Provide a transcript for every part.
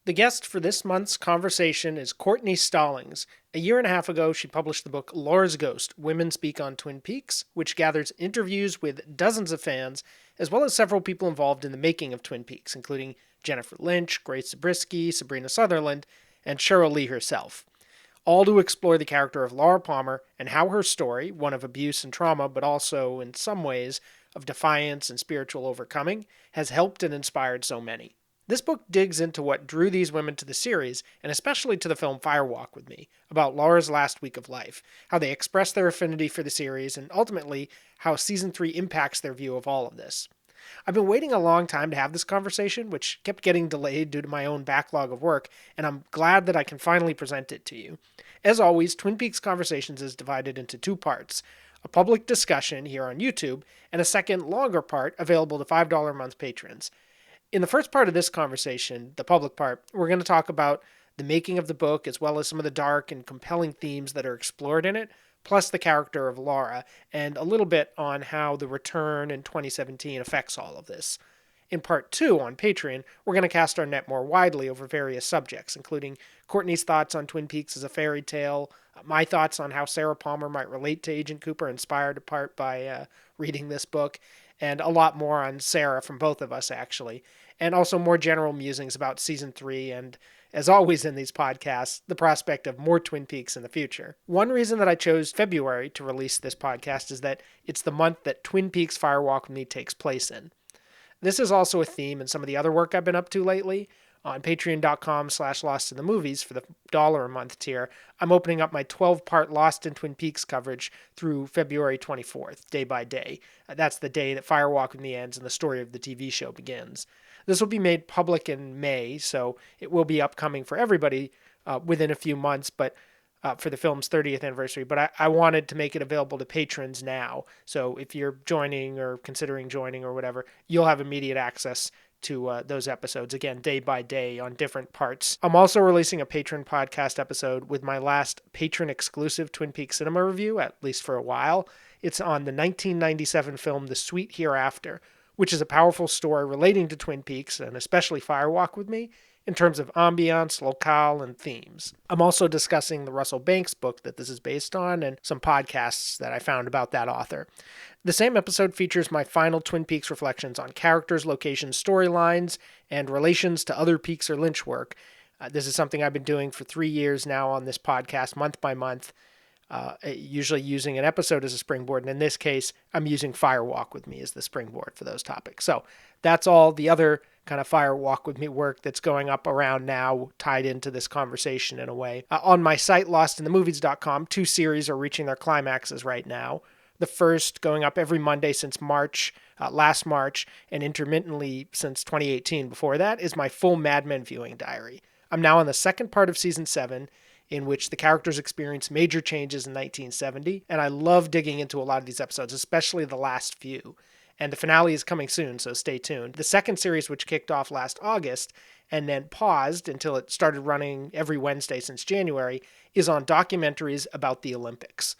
The guest for this month's conversation is Courtenay Stallings. A year and a half ago, she published the book Laura's Ghost Women Speak on Twin Peaks, which gathers interviews with dozens of fans, as well as several people involved in the making of Twin Peaks, including Jennifer Lynch, Grace Zabriskie, Sabrina Sutherland, and Cheryl Lee herself. All to explore the character of Laura Palmer and how her story, one of abuse and trauma, but also, in some ways, of defiance and spiritual overcoming, has helped and inspired so many. This book digs into what drew these women to the series, and especially to the film Fire Walk with Me, about Laura's last week of life, how they express their affinity for the series, and ultimately how Season 3 impacts their view of all of this. I've been waiting a long time to have this conversation, which kept getting delayed due to my own backlog of work, and I'm glad that I can finally present it to you. As always, Twin Peaks Conversations is divided into two parts: a public discussion here on YouTube, and a second, longer part available to $5 a month patrons. In the first part of this conversation, the public part, we're going to talk about the making of the book, as well as some of the dark and compelling themes that are explored in it, plus the character of Laura, and a little bit on how the return in 2017 affects all of this. In part 2 on Patreon, we're going to cast our net more widely over various subjects, including Courtney's thoughts on Twin Peaks as a fairy tale, my thoughts on how Sarah Palmer might relate to Agent Cooper, inspired in part by reading this book, and a lot more on Sarah from both of us, actually, and also more general musings about Season 3 and, as always in these podcasts, the prospect of more Twin Peaks in the future. One reason that I chose February to release this podcast is that it's the month that Twin Peaks Fire Walk with Me takes place in. This is also a theme in some of the other work I've been up to lately. On patreon.com/Lost in the Movies for the $1 a month tier, I'm opening up my 12-part Lost in Twin Peaks coverage through February 24th, day by day. That's the day that Fire Walk with Me ends and the story of the TV show begins. This will be made public in May, so it will be upcoming for everybody within a few months, but for the film's 30th anniversary. But I wanted to make it available to patrons now. So if you're joining or considering joining or whatever, you'll have immediate access to those episodes, again, day by day on different parts. I'm also releasing a patron podcast episode with my last patron-exclusive Twin Peaks cinema review, at least for a while. It's on the 1997 film The Sweet Hereafter, which is a powerful story relating to Twin Peaks, and especially Fire Walk with Me, in terms of ambiance, locale, and themes. I'm also discussing the Russell Banks book that this is based on and some podcasts that I found about that author. The same episode features my final Twin Peaks reflections on characters, locations, storylines, and relations to other Peaks or Lynch work. This is something I've been doing for 3 years now on this podcast, month by month, usually using an episode as a springboard. And in this case, I'm using Fire Walk with Me as the springboard for those topics. So that's all the other kind of Fire Walk with Me work that's going up around now, tied into this conversation in a way. On my site, lostinthemovies.com, 2 series are reaching their climaxes right now. The first going up every Monday since March, last March, and intermittently since 2018 before that, is my full Mad Men viewing diary. I'm now on the second part of Season 7, in which the characters experience major changes in 1970, and I love digging into a lot of these episodes, especially the last few. And the finale is coming soon, so stay tuned. The second series, which kicked off last August and then paused until it started running every Wednesday since January, is on documentaries about the Olympics.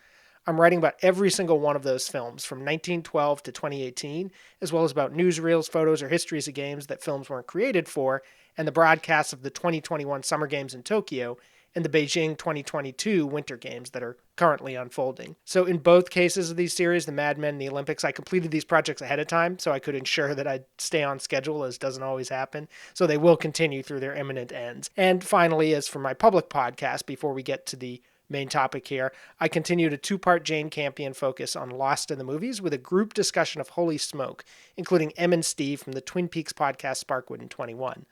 I'm writing about every single one of those films from 1912 to 2018, as well as about newsreels, photos, or histories of games that films weren't created for, and the broadcasts of the 2021 Summer Games in Tokyo and the Beijing 2022 Winter Games that are currently unfolding. So in both cases of these series, the Mad Men and the Olympics, I completed these projects ahead of time so I could ensure that I'd stay on schedule, as doesn't always happen. So they will continue through their imminent ends. And finally, as for my public podcast, before we get to the main topic here, I continued a 2-part Jane Campion focus on Lost in the Movies with a group discussion of Holy Smoke, including Em and Steve from the Twin Peaks podcast Sparkwood in 21.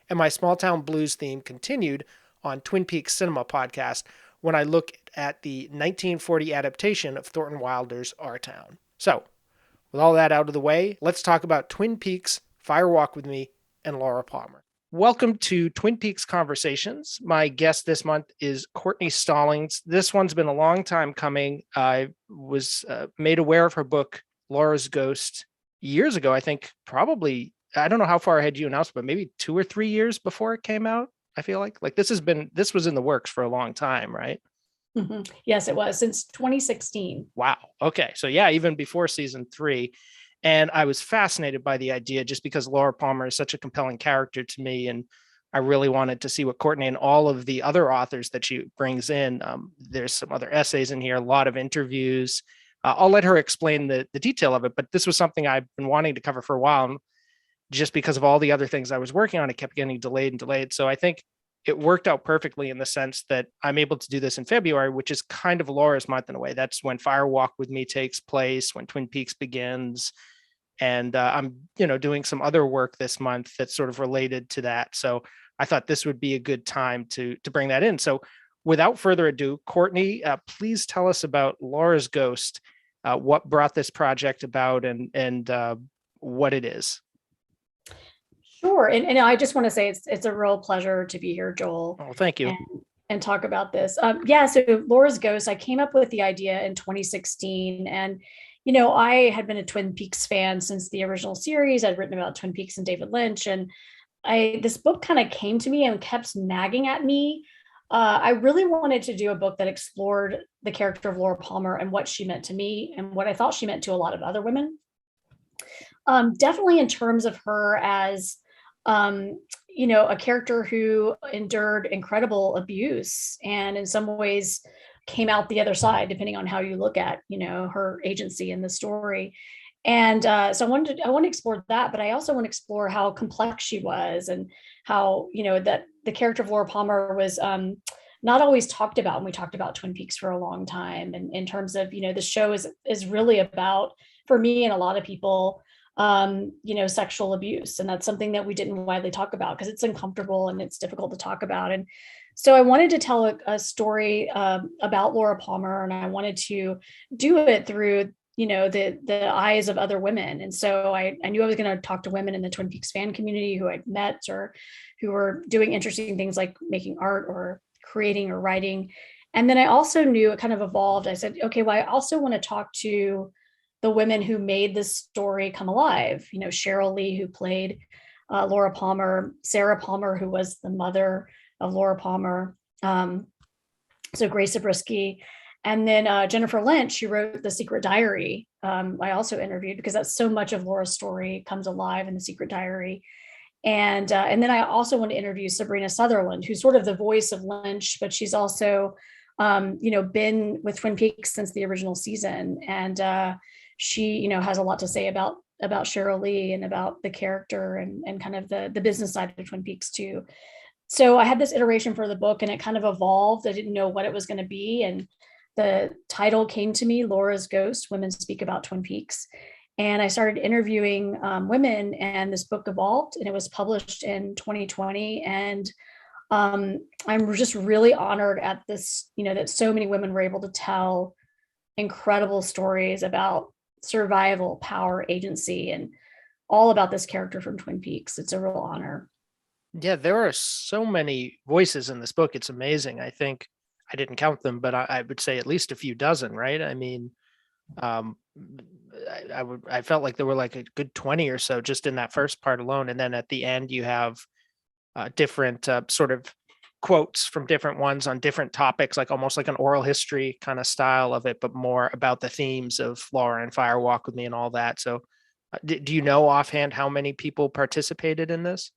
And my Small Town Blues theme continued on Twin Peaks Cinema podcast when I look at the 1940 adaptation of Thornton Wilder's Our Town. So, with all that out of the way, let's talk about Twin Peaks, Fire Walk with Me, and Laura Palmer. Welcome to Twin Peaks Conversations. My guest this month is Courtenay Stallings. This one's been a long time coming. I was made aware of her book, Laura's Ghost, years ago. I think probably, I don't know how far ahead you announced, but maybe 2 or 3 years before it came out. I feel like this was in the works for a long time, right? Mm-hmm. Yes, it was since 2016. Wow. Okay. So yeah, even before Season 3. And I was fascinated by the idea just because Laura Palmer is such a compelling character to me. And I really wanted to see what Courtenay and all of the other authors that she brings in. There's some other essays in here, a lot of interviews. I'll let her explain the detail of it, but this was something I've been wanting to cover for a while. And just because of all the other things I was working on, it kept getting delayed and delayed. So I think it worked out perfectly in the sense that I'm able to do this in February, which is kind of Laura's month in a way. That's when Fire Walk with Me takes place, when Twin Peaks begins. And I'm, doing some other work this month that's sort of related to that. So I thought this would be a good time to bring that in. So without further ado, Courtenay, please tell us about Laura's Ghost, what brought this project about, and what it is. Sure. And I just want to say it's a real pleasure to be here, Joel, Oh, thank you. and and talk about this. Yeah, so Laura's Ghost, I came up with the idea in 2016. And, I had been a Twin Peaks fan since the original series. I'd written about Twin Peaks and David Lynch. And this book kind of came to me and kept nagging at me. I really wanted to do a book that explored the character of Laura Palmer and what she meant to me and what I thought she meant to a lot of other women. Definitely in terms of her as a character who endured incredible abuse and in some ways came out the other side, depending on how you look at, her agency in the story. And so I want to explore that, but I also want to explore how complex she was and how, that the character of Laura Palmer was not always talked about. And we talked about Twin Peaks for a long time. And in terms of, the show is really about, for me and a lot of people, sexual abuse. And that's something that we didn't widely talk about because it's uncomfortable and it's difficult to talk about. And so I wanted to tell a story about Laura Palmer, and I wanted to do it through, the eyes of other women. And so I knew I was going to talk to women in the Twin Peaks fan community who I'd met or who were doing interesting things like making art or creating or writing. And then I also knew it kind of evolved. I said, okay, well, I also want to talk to the women who made this story come alive. Cheryl Lee, who played Laura Palmer, Sarah Palmer, who was the mother of Laura Palmer, so Grace Zabriskie, and then Jennifer Lynch, who wrote The Secret Diary. I also interviewed because that's so much of Laura's story comes alive in The Secret Diary. And then I also want to interview Sabrina Sutherland, who's sort of the voice of Lynch, but she's also been with Twin Peaks since the original season. And she, has a lot to say about Cheryl Lee and about the character and kind of the business side of Twin Peaks too. So I had this iteration for the book and it kind of evolved. I didn't know what it was going to be. And the title came to me, Laura's Ghost, Women Speak About Twin Peaks. And I started interviewing women, and this book evolved, and it was published in 2020. And I'm just really honored at this, that so many women were able to tell incredible stories about survival, power, agency, and all about this character from Twin Peaks. It's a real honor. Yeah, there are so many voices in this book. It's amazing. I think I didn't count them, but I would say at least a few dozen, right? I mean, um, I felt like there were like a good 20 or so just in that first part alone. And then at the end, you have different sort of quotes from different ones on different topics, like almost like an oral history kind of style of it, but more about the themes of Laura and Fire Walk with Me and all that. So do you know offhand how many people participated in this?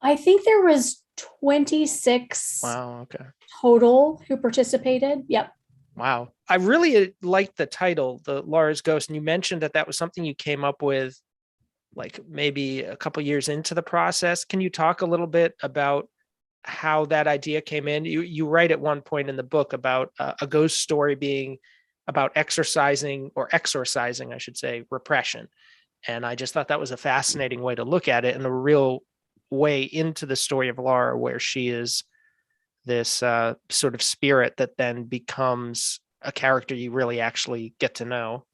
I think there was 26 Wow. Okay. total who participated. Yep. Wow. I really liked the title, the Laura's Ghost. And you mentioned that that was something you came up with like maybe a couple years into the process. Can you talk a little bit about how that idea came in? You write at one point in the book about a ghost story being about exercising or exorcising, I should say, repression. And I just thought that was a fascinating way to look at it and a real way into the story of Laura, where she is this sort of spirit that then becomes a character you really actually get to know.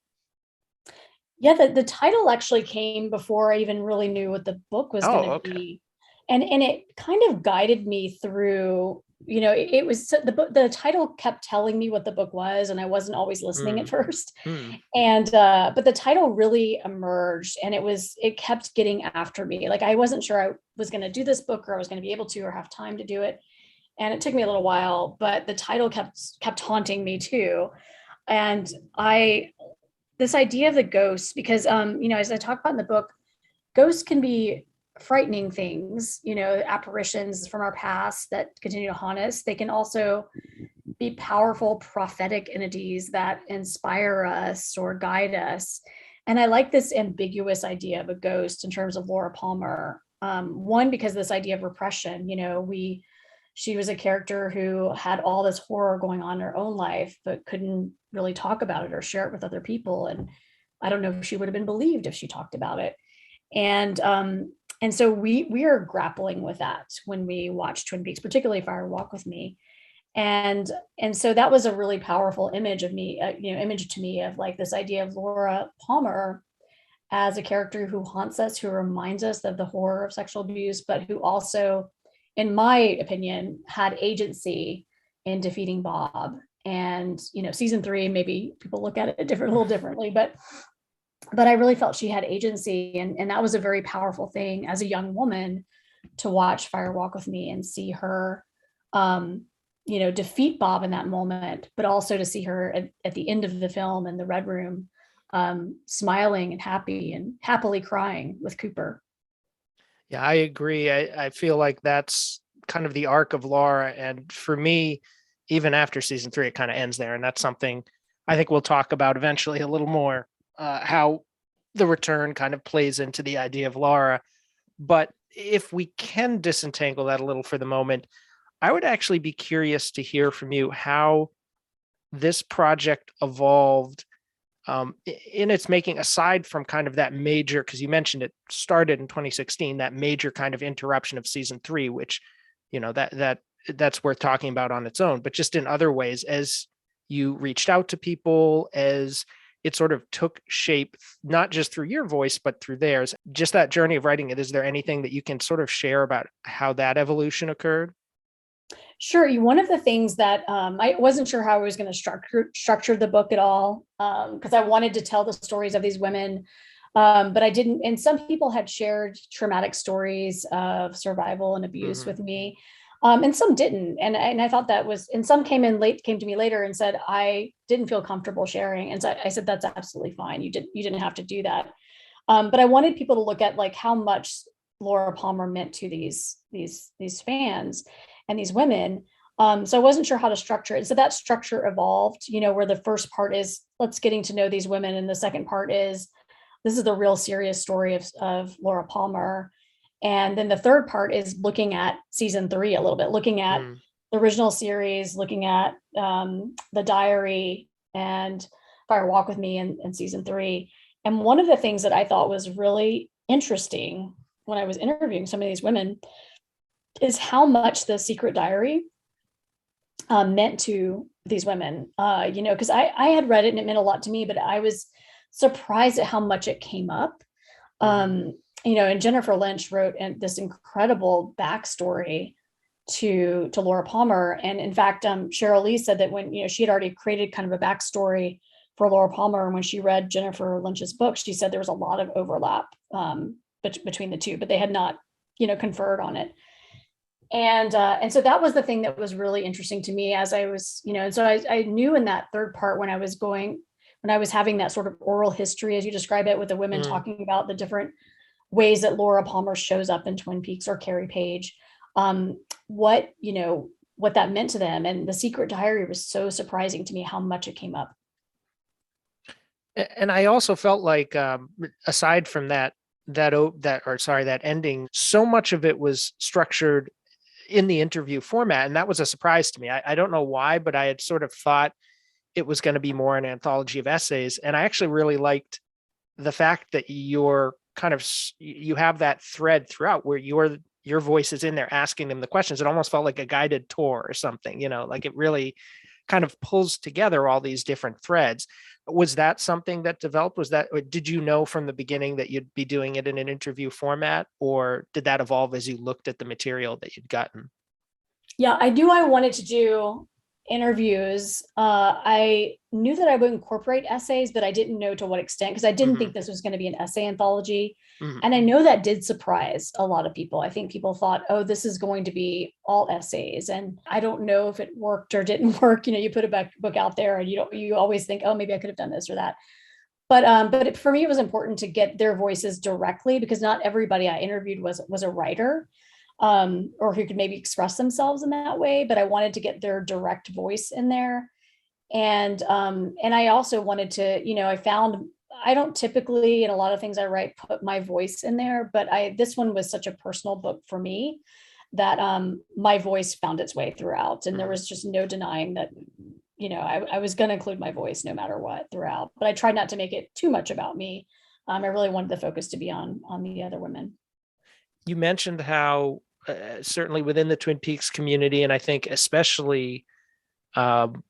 Yeah, the title actually came before I even really knew what the book was going Oh, to okay. be. And it kind of guided me through, it was the title kept telling me what the book was, and I wasn't always listening at Mm, first. mm. And but the title really emerged, and it kept getting after me. Like I wasn't sure I was going to do this book, or I was going to be able to, or have time to do it. And it took me a little while, but the title kept haunting me too. And this idea of the ghost, because as I talk about in the book, ghosts can be frightening things, apparitions from our past that continue to haunt us. They can also be powerful prophetic entities that inspire us or guide us. And I like this ambiguous idea of a ghost in terms of Laura Palmer. One, because this idea of repression, she was a character who had all this horror going on in her own life, but couldn't really talk about it or share it with other people. And I don't know if she would have been believed if she talked about it. And so we are grappling with that when we watch Twin Peaks, particularly Fire Walk with Me. And so that was a really powerful image of me, image to me of like this idea of Laura Palmer as a character who haunts us, who reminds us of the horror of sexual abuse, but who also, in my opinion, had agency in defeating Bob. And season 3, maybe people look at it a little differently, but I really felt she had agency, and that was a very powerful thing as a young woman to watch Fire Walk with Me and see her defeat Bob in that moment, but also to see her at the end of the film in the Red Room, smiling and happy and happily crying with Cooper. Yeah, I agree. I feel like that's kind of the arc of Laura. And for me, even after season 3, it kind of ends there. And that's something I think we'll talk about eventually a little more, how the return kind of plays into the idea of Laura. But if we can disentangle that a little for the moment, I would actually be curious to hear from you how this project evolved in its making, aside from kind of that major, because you mentioned it started in 2016, that major kind of interruption of season 3, which, that's worth talking about on its own, but just in other ways, as you reached out to people, as it sort of took shape, not just through your voice, but through theirs, just that journey of writing it. Is there anything that you can sort of share about how that evolution occurred? Sure. One of the things that I wasn't sure how I was going to structure the book at all, because I wanted to tell the stories of these women, but I didn't. And some people had shared traumatic stories of survival and abuse with me, and some didn't. And I thought that was, and some came to me later and said I didn't feel comfortable sharing. And so I said that's absolutely fine. You didn't have to do that. But I wanted people to look at like how much Laura Palmer meant to these fans and these women. So I wasn't sure how to structure it. So that structure evolved, where the first part is let's getting to know these women. And the second part is this is the real serious story of Laura Palmer. And then the third part is looking at season 3 a little bit, looking at the original series, looking at the diary and Fire Walk with Me in season 3. And one of the things that I thought was really interesting when I was interviewing some of these women is how much the secret diary meant to these women, because I had read it and it meant a lot to me, but I was surprised at how much it came up. And Jennifer Lynch wrote this incredible backstory to Laura Palmer. And in fact, Cheryl Lee said that when, she had already created kind of a backstory for Laura Palmer, and when she read Jennifer Lynch's book, she said there was a lot of overlap between the two, but they had not, conferred on it. And so that was the thing that was really interesting to me as I was, and so I knew in that third part when I was having that sort of oral history, as you describe it, with the women talking about the different ways that Laura Palmer shows up in Twin Peaks or Carrie Page, what that meant to them. And the secret diary was so surprising to me how much it came up. And I also felt like, aside from that ending, so much of it was structured in the interview format. And that was a surprise to me. I don't know why, but I had sort of thought it was going to be more an anthology of essays. And I actually really liked the fact that you have that thread throughout where your voice is in there asking them the questions. It almost felt like a guided tour or something, like it really kind of pulls together all these different threads. Was that something that developed? Did you know from the beginning that you'd be doing it in an interview format, or did that evolve as you looked at the material that you'd gotten? Yeah, I knew I wanted to do interviews. I knew that I would incorporate essays, but I didn't know to what extent, because I didn't think this was going to be an essay anthology. And I know that did surprise a lot of people. I think people thought, oh, this is going to be all essays. And I don't know if it worked or didn't work. You put a book out there and you always think, oh, maybe I could have done this or that. for me, it was important to get their voices directly because not everybody I interviewed was a writer, or who could maybe express themselves in that way. But I wanted to get their direct voice in there, and I also wanted to, I found I don't typically, in a lot of things I write, put my voice in there, but I this one was such a personal book for me that my voice found its way throughout, and there Mhm. was just no denying that I was going to include my voice no matter what throughout, but I tried not to make it too much about me. I really wanted the focus to be on the other women. You mentioned how certainly within the Twin Peaks community, and I think especially um,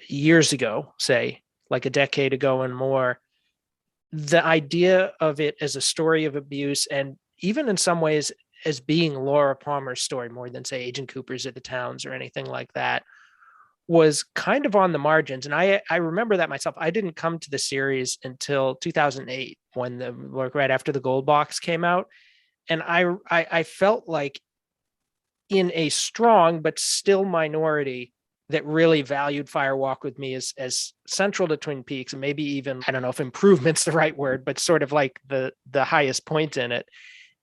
years ago, say like a decade ago and more, the idea of it as a story of abuse, and even in some ways as being Laura Palmer's story more than say Agent Cooper's at the Towns or anything like that, was kind of on the margins. And I remember that myself. I didn't come to the series until 2008 when the like right after the Gold Box came out, and I felt like in a strong but still minority that really valued Fire Walk with Me as central to Twin Peaks, and maybe even, I don't know if improvement's the right word, but sort of like the highest point in it.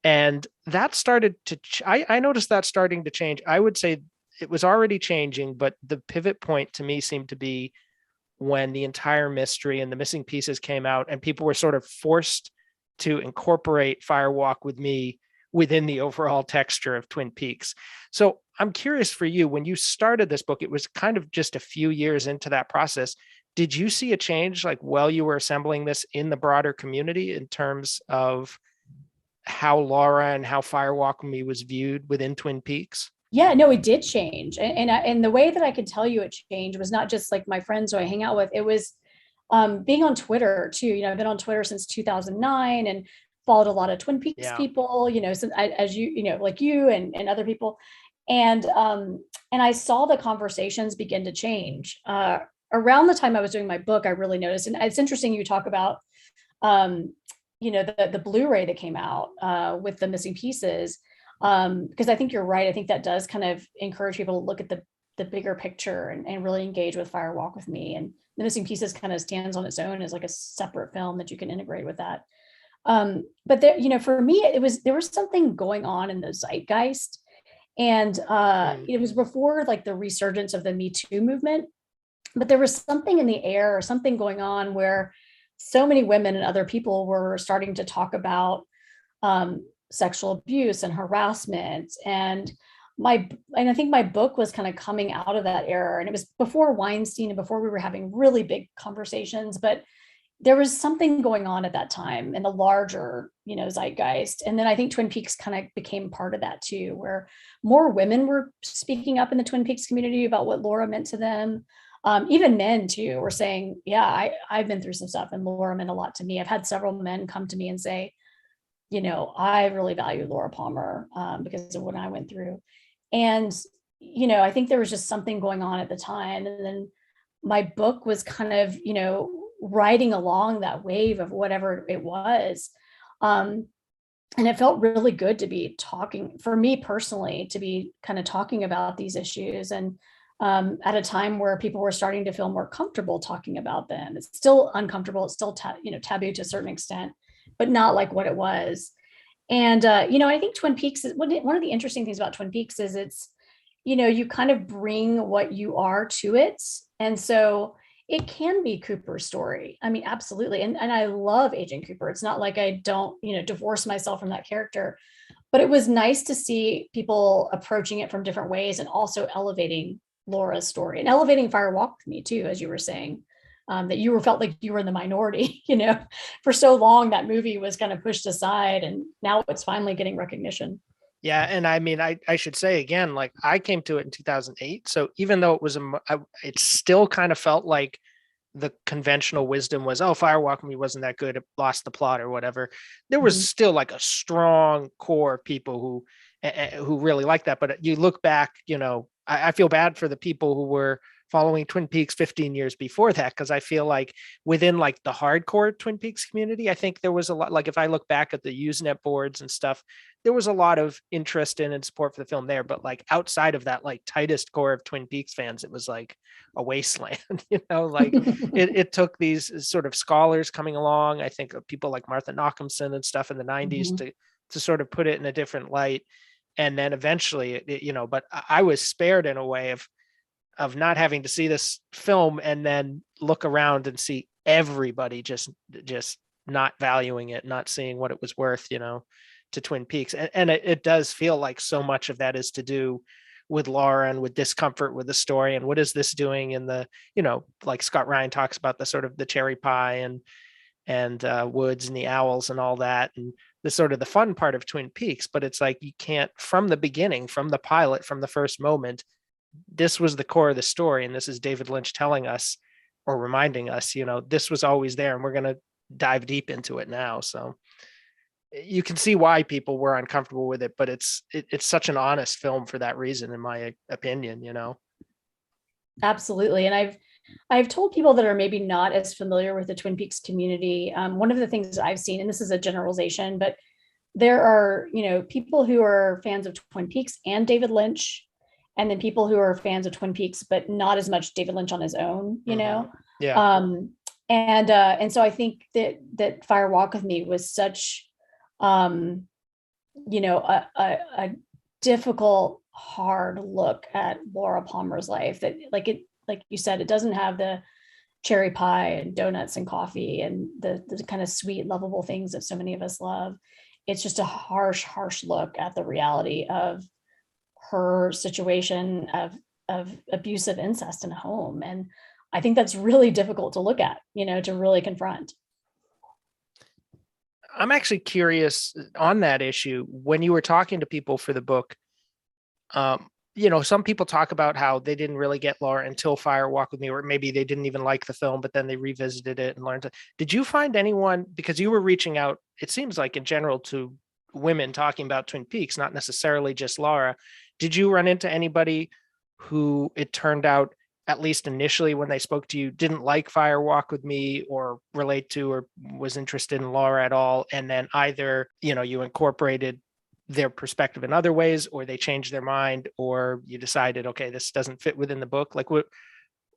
And that started to I noticed that starting to change. I would say it was already changing, but the pivot point to me seemed to be when the entire mystery and the missing pieces came out and people were sort of forced to incorporate Fire Walk with Me within the overall texture of Twin Peaks. So I'm curious for you, when you started this book, it was kind of just a few years into that process. Did you see a change like while you were assembling this in the broader community in terms of how Laura and how Fire Walk with Me was viewed within Twin Peaks? Yeah, no, it did change, and the way that I could tell you it changed was not just like my friends who I hang out with. It was being on Twitter too. I've been on Twitter since 2009 and followed a lot of Twin Peaks Yeah. people. Since as like you and other people, and I saw the conversations begin to change. Around the time I was doing my book, I really noticed, and it's interesting you talk about um, the Blu-ray that came out with the missing pieces, because I think you're right. I think that does kind of encourage people to look at the bigger picture and really engage with Fire Walk with Me. And the missing pieces kind of stands on its own as like a separate film that you can integrate with that. But there, for me, there was something going on in the zeitgeist, and Mm. it was before like the resurgence of the Me Too movement, but there was something in the air or something going on where so many women and other people were starting to talk about sexual abuse and harassment, and I think my book was kind of coming out of that era, and it was before Weinstein and before we were having really big conversations, but there was something going on at that time in the larger zeitgeist. And then I think Twin Peaks kind of became part of that too, where more women were speaking up in the Twin Peaks community about what Laura meant to them. Even men too were saying, yeah, I've been through some stuff and Laura meant a lot to me. I've had several men come to me and say, I really value Laura Palmer, because of what I went through. And I think there was just something going on at the time, and then my book was kind of riding along that wave of whatever it was. um, and it felt really good to be talking, for me personally, to be kind of talking about these issues, and at a time where people were starting to feel more comfortable talking about them. It's still uncomfortable, it's still taboo to a certain extent, but not like what it was. And I think Twin Peaks is one of the interesting things about Twin Peaks is it's, you kind of bring what you are to it. And so it can be Cooper's story. I mean, absolutely. And I love Agent Cooper. It's not like I don't, divorce myself from that character, but it was nice to see people approaching it from different ways and also elevating Laura's story and elevating Fire Walk with Me too, as you were saying. That you were felt like you were in the minority, for so long that movie was kind of pushed aside, and now it's finally getting recognition. Yeah, and I mean, I should say again, like I came to it in 2008, so even though it was it still kind of felt like the conventional wisdom was, oh, Firewalk with Me wasn't that good, it lost the plot or whatever. There was Mhm. still like a strong core of people who really like that. But you look back, I feel bad for the people who were following Twin Peaks 15 years before that, because I feel like within like the hardcore Twin Peaks community, I think there was a lot, like if I look back at the Usenet boards and stuff, there was a lot of interest in and support for the film there. But like outside of that, like tightest core of Twin Peaks fans, it was like a wasteland, like it took these sort of scholars coming along. I think of people like Martha Nachemson and stuff in the 90s Mhm. to sort of put it in a different light. And then eventually, but I was spared in a way of not having to see this film and then look around and see everybody just not valuing it, not seeing what it was worth, to Twin Peaks. And it does feel like so much of that is to do with Laura and with discomfort with the story. And what is this doing in the, like Scott Ryan talks about the sort of the cherry pie and woods and the owls and all that. And the sort of the fun part of Twin Peaks, but it's like you can't, from the beginning, from the pilot, from the first moment, this was the core of the story. And this is David Lynch telling us or reminding us, this was always there and we're going to dive deep into it now. So you can see why people were uncomfortable with it, but it's such an honest film for that reason, in my opinion. Absolutely. And I've told people that are maybe not as familiar with the Twin Peaks community. One of the things I've seen, and this is a generalization, but there are, people who are fans of Twin Peaks and David Lynch, and then people who are fans of Twin Peaks, but not as much David Lynch on his own, Yeah. And so I think that Fire Walk with Me was such, a difficult, hard look at Laura Palmer's life that like you said, it doesn't have the cherry pie and donuts and coffee and the kind of sweet, lovable things that so many of us love. It's just a harsh look at the reality of her situation of abusive incest in a home. And I think that's really difficult to look at, to really confront. I'm actually curious on that issue. When you were talking to people for the book, some people talk about how they didn't really get Laura until Fire Walk with Me, or maybe they didn't even like the film, but then they revisited it and learned. Did you find anyone, because you were reaching out, it seems like in general, to women talking about Twin Peaks, not necessarily just Laura. Did you run into anybody who it turned out, at least initially when they spoke to you, didn't like Fire Walk with Me or relate to or was interested in Laura at all? And then either, you incorporated their perspective in other ways, or they changed their mind, or you decided, okay, this doesn't fit within the book. Like, what,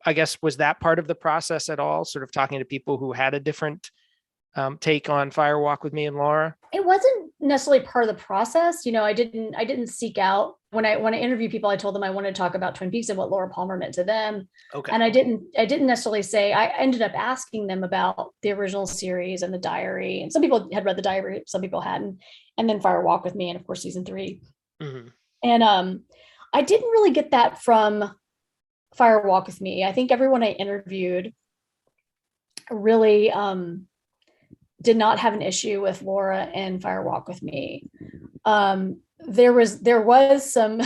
I guess, was that part of the process at all? Sort of talking to people who had a different take on Fire Walk with Me and Laura? It wasn't necessarily part of the process. I didn't seek out when I interview people. I told them I wanted to talk about Twin Peaks and what Laura Palmer meant to them. Okay. And I didn't necessarily say. I ended up asking them about the original series and the diary. And some people had read the diary, some people hadn't. And then Fire Walk with Me, and of course season 3. Mm-hmm. And I didn't really get that from Fire Walk with Me. I think everyone I interviewed really did not have an issue with Laura and Fire Walk with Me. There was some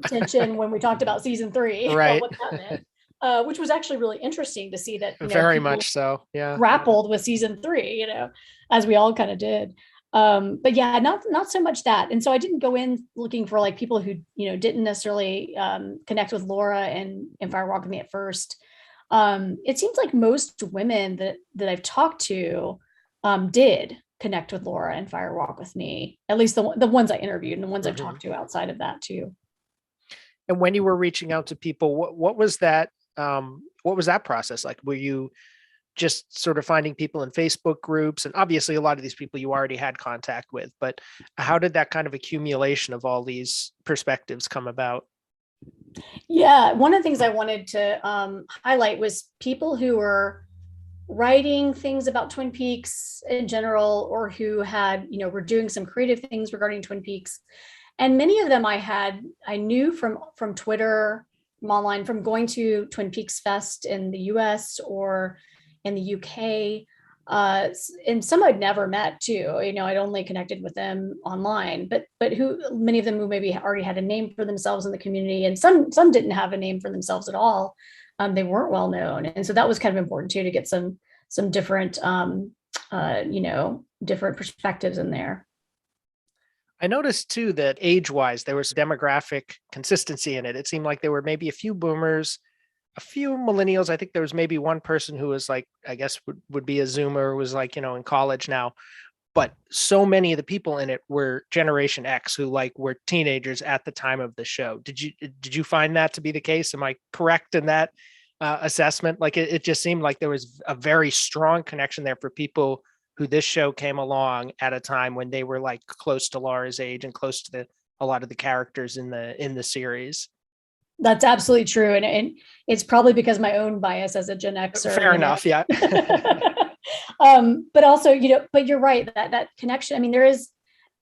tension when we talked about season 3, right, about what that meant, which was actually really interesting to see that very much so. Yeah, grappled with season 3, as we all kind of did. But yeah, not so much that. And so I didn't go in looking for like people who didn't necessarily connect with Laura and Fire Walk with Me at first. It seems like most women that I've talked to did connect with Laura and Fire Walk with Me, at least the ones I interviewed and the ones I've talked to outside of that too. And when you were reaching out to people, what was that? What was that process like? Were you just sort of finding people in Facebook groups? And obviously a lot of these people you already had contact with, but how did that kind of accumulation of all these perspectives come about? Yeah, one of the things I wanted to highlight was people who were writing things about Twin Peaks in general, or who had, were doing some creative things regarding Twin Peaks. And many of them I knew from Twitter, from online, from going to Twin Peaks Fest in the US or in the UK. And some I'd never met too. I'd only connected with them online, but who many of them who maybe already had a name for themselves in the community, and some didn't have a name for themselves at all. They weren't well known, and so that was kind of important too, to get some different different perspectives in there. I noticed too that age-wise, there was demographic consistency in it. It seemed like there were maybe a few boomers, a few millennials. I think there was maybe one person who was like, I guess would be a Zoomer, was like, in college now. But so many of the people in it were Generation X, who like were teenagers at the time of the show. Did you find that to be the case? Am I correct in that assessment? Like it just seemed like there was a very strong connection there for people who this show came along at a time when they were like close to Laura's age and close to a lot of the characters in the series. That's absolutely true. And it's probably because my own bias as a Gen Xer, Fair enough. Yeah. but also, but you're right, that connection. I mean, there is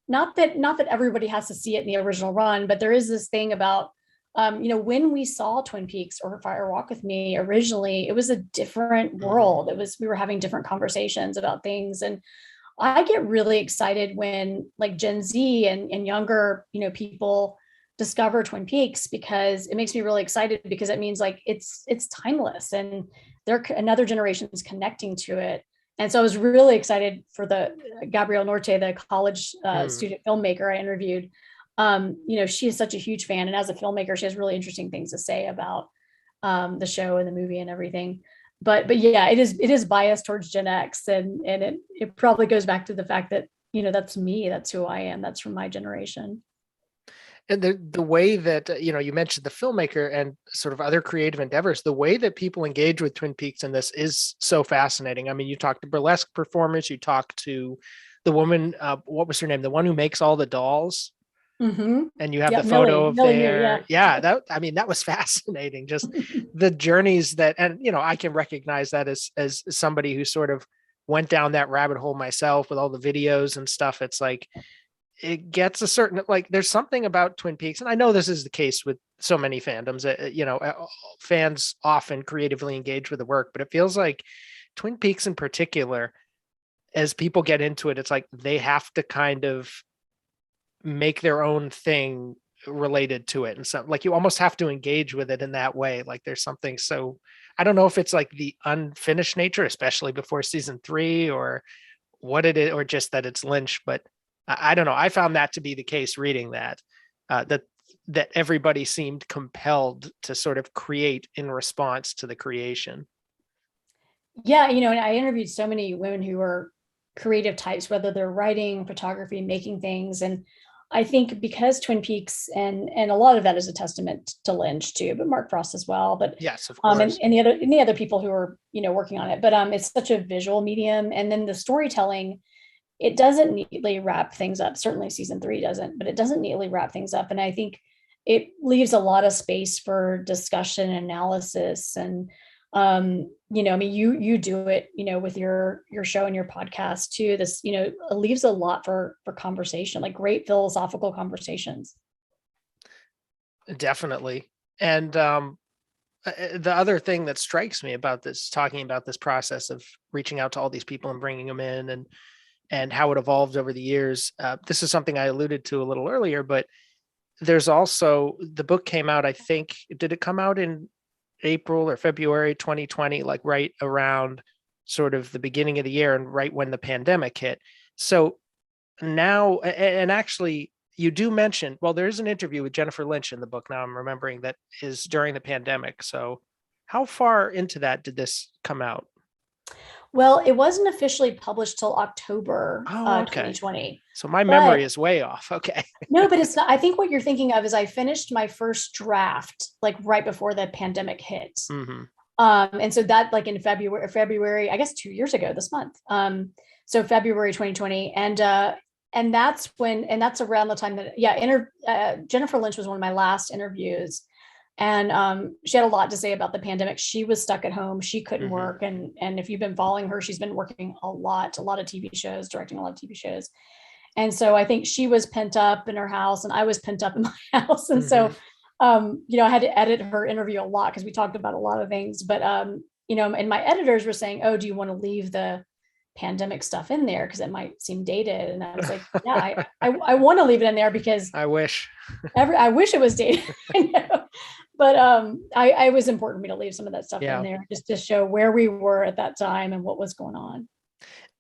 not that everybody has to see it in the original run, but there is this thing about, when we saw Twin Peaks or Fire Walk with Me originally, it was a different world. We were having different conversations about things. And I get really excited when like Gen Z and younger, people discover Twin Peaks, because it makes me really excited, because it means like it's timeless and another generation is connecting to it. And so I was really excited for the Gabrielle Norte, the college student filmmaker I interviewed. She is such a huge fan, and as a filmmaker, she has really interesting things to say about the show and the movie and everything. But yeah, it is biased towards Gen X, and it probably goes back to the fact that that's me, that's who I am, that's from my generation. And the way that you mentioned the filmmaker and sort of other creative endeavors, the way that people engage with Twin Peaks in this is so fascinating. I mean, you talk to burlesque performers, you talk to the woman, what was her name, the one who makes all the dolls, and you have the photo of Millie New, yeah, that was fascinating, just the journeys that, and I can recognize that as somebody who sort of went down that rabbit hole myself with all the videos and stuff. It's like it gets a certain, like, there's something about Twin Peaks, and I know this is the case with so many fandoms, fans often creatively engage with the work, but it feels like Twin Peaks in particular, as people get into it, it's like they have to kind of make their own thing related to it. And so like you almost have to engage with it in that way. Like there's something, so I don't know if it's like the unfinished nature, especially before season 3, or what it is, or just that it's Lynch, but I don't know. I found that to be the case reading that, that everybody seemed compelled to sort of create in response to the creation. Yeah, and I interviewed so many women who are creative types, whether they're writing, photography, making things. And I think because Twin Peaks, and a lot of that is a testament to Lynch too, but Mark Frost as well. But yes, of course. And the other people who are working on it. But it's such a visual medium, and then the storytelling, it doesn't neatly wrap things up. Certainly season 3 doesn't, but it doesn't neatly wrap things up. And I think it leaves a lot of space for discussion, analysis, and I mean, you do it, with your show and your podcast too. This, it leaves a lot for conversation, like great philosophical conversations. Definitely. And the other thing that strikes me about this, talking about this process of reaching out to all these people and bringing them in, and how it evolved over the years. This is something I alluded to a little earlier, but there's also, the book came out, I think, did it come out in April or February 2020, like right around sort of the beginning of the year and right when the pandemic hit. So now, and actually you do mention, well, there's an interview with Jennifer Lynch in the book, now I'm remembering, that is during the pandemic. So how far into that did this come out? Well, it wasn't officially published till October Oh, okay. 2020. So my memory But is way off. Okay. no, but it's not. I think what you're thinking of is I finished my first draft like right before the pandemic hit. Mm-hmm. And so that, like in February, I guess 2 years ago this month. So February 2020. And that's that's around the time that, Jennifer Lynch was one of my last interviews. And she had a lot to say about the pandemic. She was stuck at home. She couldn't work. And if you've been following her, she's been working a lot of TV shows, directing a lot of TV shows. And so I think she was pent up in her house, and I was pent up in my house. And so, I had to edit her interview a lot because we talked about a lot of things. But, and my editors were saying, oh, do you want to leave the pandemic stuff in there? Because it might seem dated. And I was like, yeah, I want to leave it in there because I wish I wish it was dated. But I was important for me to leave some of that stuff in there just to show where we were at that time and what was going on.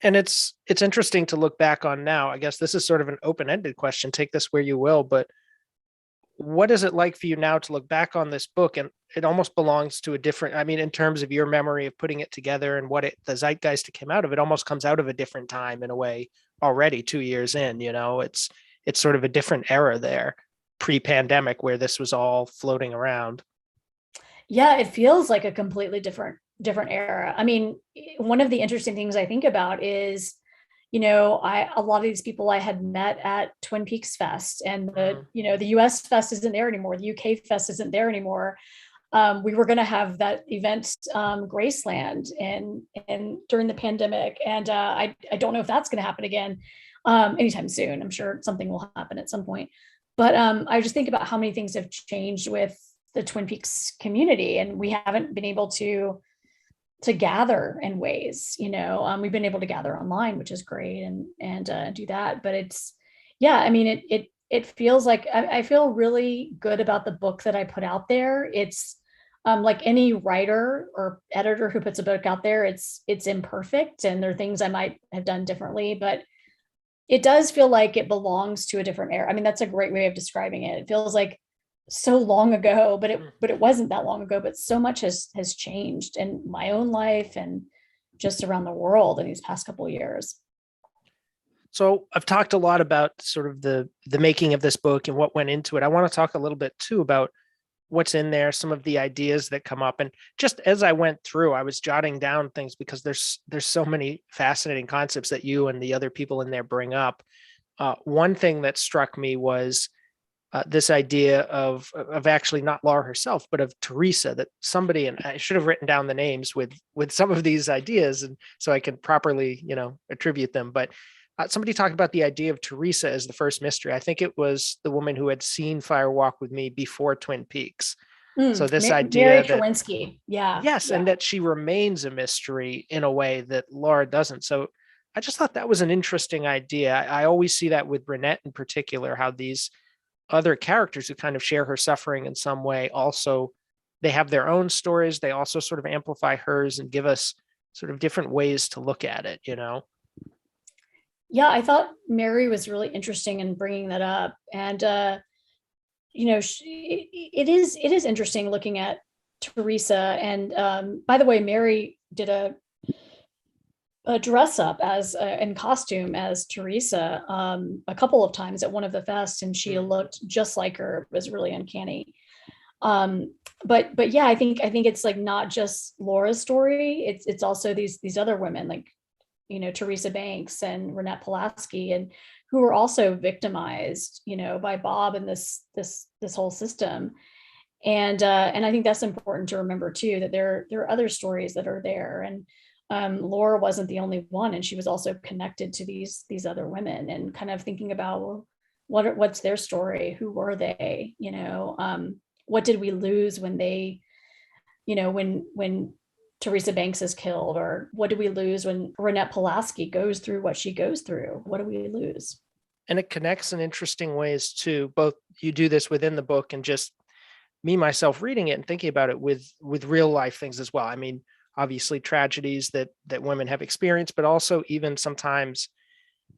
And it's interesting to look back on now. I guess this is sort of an open-ended question. Take this where you will, but what is it like for you now to look back on this book? And it almost belongs to a different, I mean, in terms of your memory of putting it together and what the zeitgeist that came out of it almost comes out of a different time in a way already 2 years in, it's sort of a different era there, pre-pandemic, where this was all floating around. Yeah, it feels like a completely different era. I mean, one of the interesting things I think about is, I a lot of these people I had met at Twin Peaks Fest, and Mm-hmm. the US Fest isn't there anymore. The UK Fest isn't there anymore. We were going to have that event, Graceland, and during the pandemic, and I don't know if that's going to happen again anytime soon. I'm sure something will happen at some point, but I just think about how many things have changed with the Twin Peaks community, and we haven't been able to gather in ways. We've been able to gather online, which is great, and do that. But it's, yeah, I mean, it feels like I feel really good about the book that I put out there. It's like any writer or editor who puts a book out there, it's imperfect, and there are things I might have done differently, but it does feel like it belongs to a different era. I mean, that's a great way of describing it. It feels like so long ago, but it wasn't that long ago. But so much has changed in my own life and just around the world in these past couple of years. So I've talked a lot about sort of the making of this book and what went into it. I want to talk a little bit too about what's in there, some of the ideas that come up. And just as I went through, I was jotting down things because there's so many fascinating concepts that you and the other people in there bring up. One thing that struck me was this idea of actually not Laura herself, but of Teresa, that somebody, and I should have written down the names with some of these ideas, and so I can properly attribute them. But somebody talked about the idea of Teresa as the first mystery. I think it was the woman who had seen Fire Walk with Me before Twin Peaks. So this Mary idea that, Kerwinski. Yeah. yes, Yeah. and that she remains a mystery in a way that Laura doesn't. So I just thought that was an interesting idea. I always see that with Burnett in particular, how these other characters who kind of share her suffering in some way also, they have their own stories. They also sort of amplify hers and give us sort of different ways to look at it. Yeah, I thought Mary was really interesting in bringing that up. And it is interesting looking at Teresa. And by the way, Mary did a dress up as in costume as Teresa a couple of times at one of the fests, and she looked just like her. It was really uncanny. But yeah, I think it's like not just Laura's story. It's also these other women, like Teresa Banks and Renette Pulaski, and who were also victimized by Bob and this whole system. And I think that's important to remember too, that there are other stories that are there. And Laura wasn't the only one, and she was also connected to these other women, and kind of thinking about, well, what's their story? Who were they? What did we lose when they, when Teresa Banks is killed, or what do we lose when Renette Pulaski goes through what she goes through? What do we lose? And it connects in interesting ways too. Both you do this within the book and just me myself reading it and thinking about it with real life things as well. I mean, obviously tragedies that women have experienced, but also even sometimes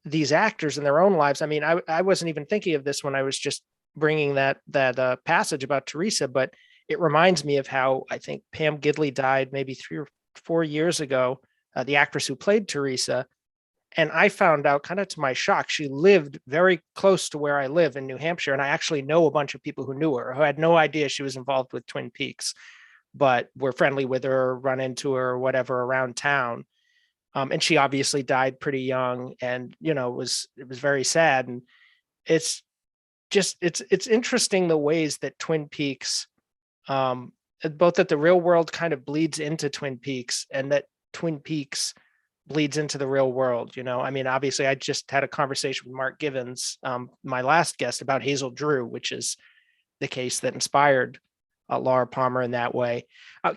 these actors in their own lives. I mean, I wasn't even thinking of this when I was just bringing that passage about Teresa, but it reminds me of how I think Pam Gidley died maybe 3 or 4 years ago, the actress who played Teresa. And I found out, kind of to my shock, she lived very close to where I live in New Hampshire. And I actually know a bunch of people who knew her, who had no idea she was involved with Twin Peaks, but were friendly with her, run into her, or whatever around town. And she obviously died pretty young, and it was very sad. And it's just it's interesting the ways that Twin Peaks, both that the real world kind of bleeds into Twin Peaks, and that Twin Peaks bleeds into the real world. I mean, obviously I just had a conversation with Mark Givens, my last guest, about Hazel Drew, which is the case that inspired Laura Palmer in that way.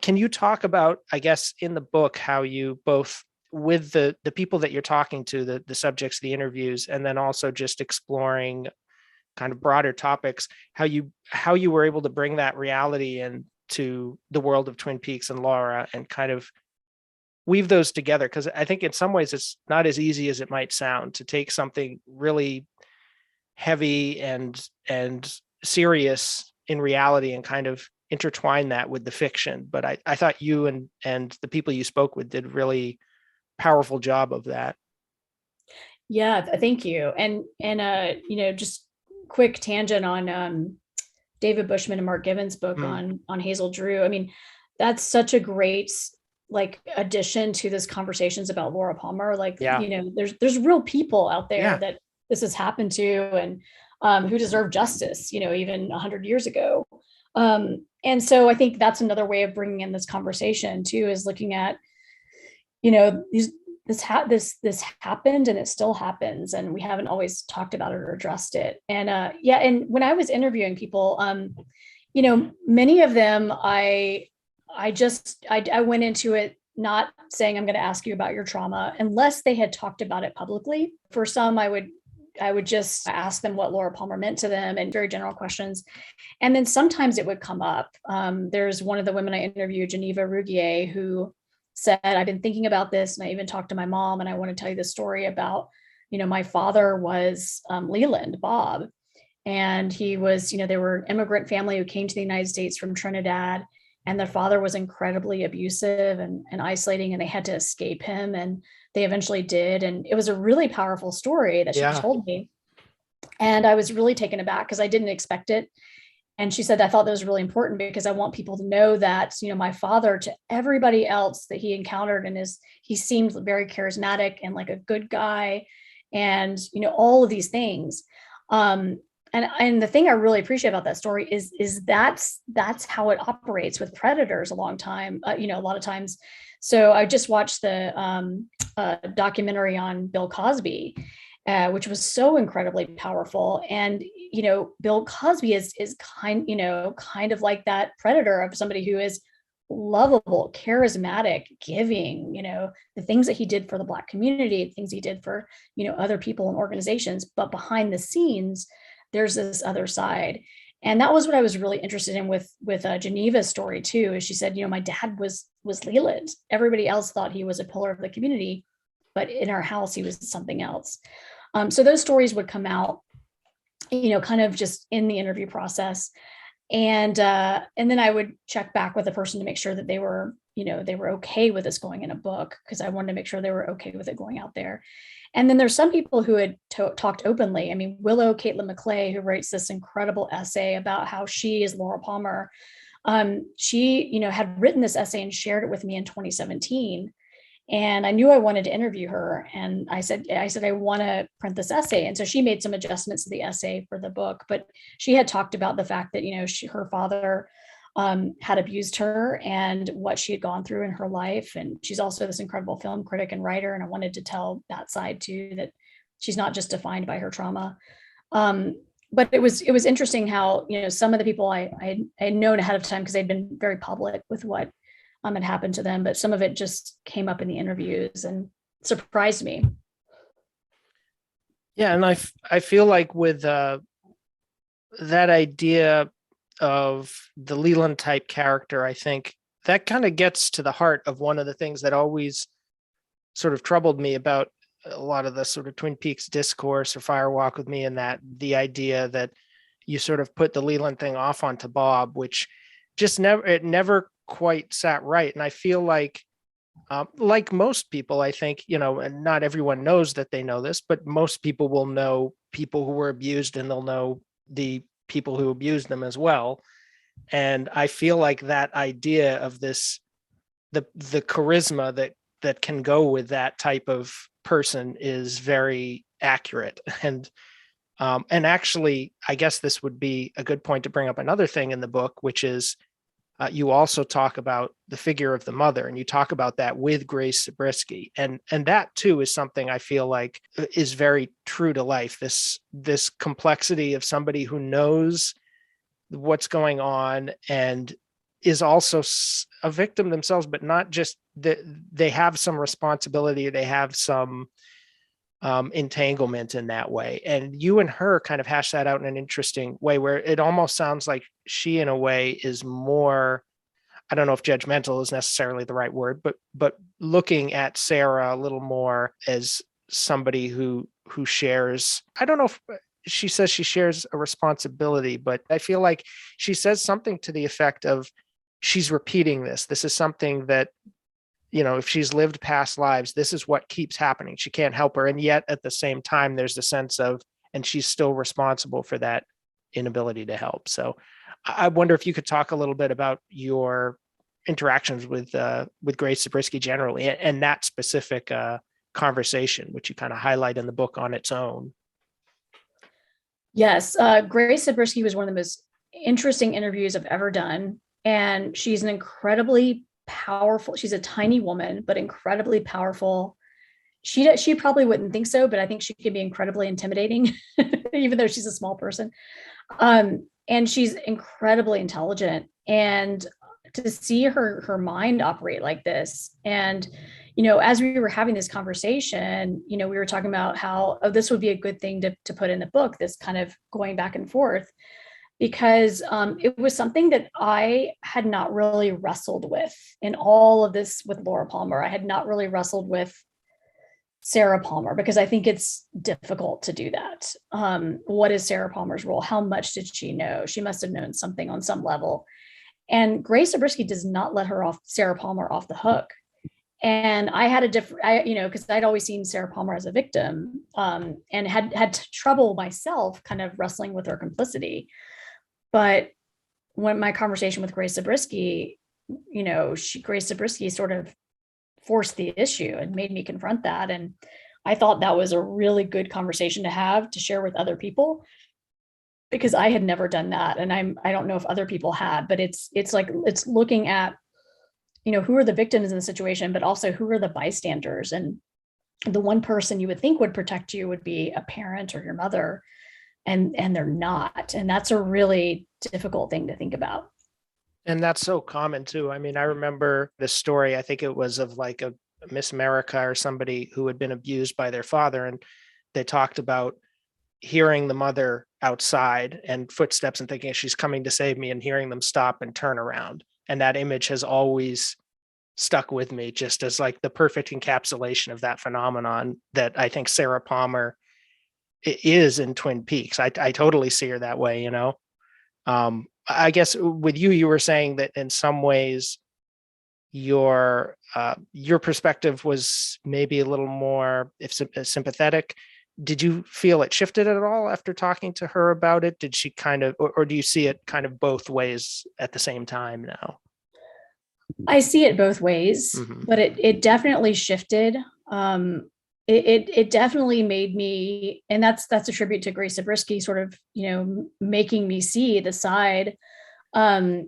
Can you talk about, I guess, in the book, how you both, with the people that you're talking to, the subjects, the interviews, and then also just exploring kind of broader topics, how you were able to bring that reality into the world of Twin Peaks and Laura, and kind of weave those together? Because I think in some ways it's not as easy as it might sound to take something really heavy and serious in reality and kind of intertwine that with the fiction. But I thought you and the people you spoke with did really powerful job of that. Yeah, thank you. And just quick tangent on David Bushman and Mark Gibbons' book Mm, on Hazel Drew. I mean, that's such a great like addition to this conversations about Laura Palmer. Like, yeah, there's real people out there yeah, that this has happened to, and who deserve justice, even 100 years ago. And so I think that's another way of bringing in this conversation too, is looking at, these this happened and it still happens, and we haven't always talked about it or addressed it. And yeah, and when I was interviewing people, many of them I went into it not saying I'm going to ask you about your trauma unless they had talked about it publicly. For some, I would just ask them what Laura Palmer meant to them and very general questions. And then sometimes it would come up. There's one of the women I interviewed, Geneva Rugier, who said, I've been thinking about this, and I even talked to my mom, and I want to tell you the story about, my father was Leland Bob. And he was, they were an immigrant family who came to the United States from Trinidad. And their father was incredibly abusive and isolating, and they had to escape him. And they eventually did. And it was a really powerful story that she yeah, told me. And I was really taken aback because I didn't expect it. And she said, I thought that was really important because I want people to know that, my father, to everybody else that he encountered, and he seemed very charismatic and like a good guy, and, all of these things. And the thing I really appreciate about that story is that's how it operates with predators a long time, a lot of times. So I just watched the documentary on Bill Cosby, which was so incredibly powerful. And Bill Cosby is kind of like that predator of somebody who is lovable, charismatic, giving. The things that he did for the Black community, things he did for other people and organizations. But behind the scenes, there's this other side. And that was what I was really interested in with Geneva's story too. Is she said, my dad was Leland. Everybody else thought he was a pillar of the community, but in our house he was something else. So those stories would come out, kind of just in the interview process. And then I would check back with the person to make sure that they were okay with this going in a book, because I wanted to make sure they were okay with it going out there. And then there's some people who had talked openly. I mean, Willow Caitlin McClay, who writes this incredible essay about how she is Laura Palmer. She, had written this essay and shared it with me in 2017. And I knew I wanted to interview her. And I said, I want to print this essay. And so she made some adjustments to the essay for the book, but she had talked about the fact that, her father had abused her and what she had gone through in her life. And she's also this incredible film critic and writer. And I wanted to tell that side too, that she's not just defined by her trauma. But it was interesting how, some of the people I had known ahead of time, because they'd been very public with what had happened to them, but some of it just came up in the interviews and surprised me. yeah. And I feel like with that idea of the Leland type character, I think that kind of gets to the heart of one of the things that always sort of troubled me about a lot of the sort of Twin Peaks discourse or Fire Walk with Me, and that the idea that you sort of put the Leland thing off onto Bob, which just never quite sat right. And I feel like most people, I think, and not everyone knows that they know this, but most people will know people who were abused, and they'll know the people who abused them as well. And I feel like that idea of the charisma that can go with that type of person is very accurate. And actually, I guess this would be a good point to bring up another thing in the book, which is you also talk about the figure of the mother, and you talk about that with Grace Zabriskie, and that too is something I feel like is very true to life. This complexity of somebody who knows what's going on and is also a victim themselves, but not just that. They have some responsibility, they have some entanglement in that way. And you and her kind of hash that out in an interesting way, where it almost sounds like she, in a way, is more, I don't know if judgmental is necessarily the right word, but looking at Sarah a little more as somebody who shares, I don't know if she says she shares a responsibility, but I feel like she says something to the effect of she's repeating this. This is something that, if she's lived past lives, this is what keeps happening. She can't help her. And yet at the same time, there's the sense of, and she's still responsible for that inability to help. So I wonder if you could talk a little bit about your interactions with Grace Zabriskie generally, and that specific conversation, which you kind of highlight in the book on its own. Yes, Grace Zabriskie was one of the most interesting interviews I've ever done, and she's an incredibly powerful. She's a tiny woman, but incredibly powerful. She probably wouldn't think so, but I think she can be incredibly intimidating, even though she's a small person. And she's incredibly intelligent, and to see her mind operate like this, and as we were having this conversation, we were talking about how, oh, this would be a good thing to put in the book, this kind of going back and forth, because it was something that I had not really wrestled with in all of this with Laura Palmer. I had not really wrestled with Sarah Palmer, because I think it's difficult to do that. What is Sarah Palmer's role? How much did she know? She must have known something on some level. And Grace Zabriskie does not let Sarah Palmer off the hook. And I had because I'd always seen Sarah Palmer as a victim, and had trouble myself kind of wrestling with her complicity. But when my conversation with Grace Zabriskie, Grace Zabriskie sort of forced the issue and made me confront that. And I thought that was a really good conversation to have, to share with other people, because I had never done that. And I don't know if other people had, but it's looking at, who are the victims in the situation, but also who are the bystanders. And the one person you would think would protect you would be a parent or your mother, and they're not. And that's a really difficult thing to think about. And that's so common too. I mean, I remember the story, I think it was of like a Miss America or somebody who had been abused by their father. And they talked about hearing the mother outside and footsteps and thinking she's coming to save me, and hearing them stop and turn around. And that image has always stuck with me, just as like the perfect encapsulation of that phenomenon that I think Sarah Palmer is in Twin Peaks. I totally see her that way, I guess with you, you were saying that in some ways your perspective was maybe a little more sympathetic. Did you feel it shifted at all after talking to her about it? Did she kind of, or do you see it kind of both ways at the same time now? I see it both ways, Mm-hmm. but it definitely shifted. It definitely made me, and that's a tribute to Grace Zabriskie, sort of, making me see the side, that,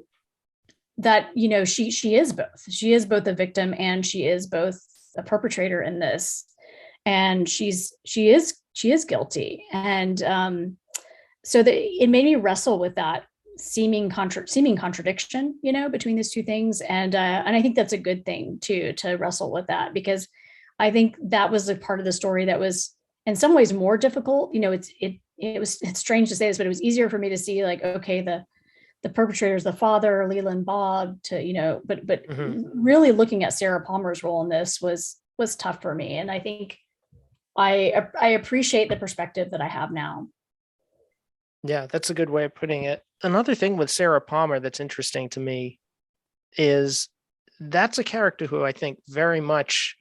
she is both. She is both a victim, and she is both a perpetrator in this. And she is guilty. And so that it made me wrestle with that seeming contradiction, between these two things. And I think that's a good thing too, to wrestle with that, because I think that was a part of the story that was in some ways more difficult. It's strange to say this, but it was easier for me to see, like, okay, the perpetrators, the father, Leland Bob, to, but Mm-hmm. really looking at Sarah Palmer's role in this was tough for me. And I think I appreciate the perspective that I have now. Yeah, that's a good way of putting it. Another thing with Sarah Palmer that's interesting to me is that's a character who I think very much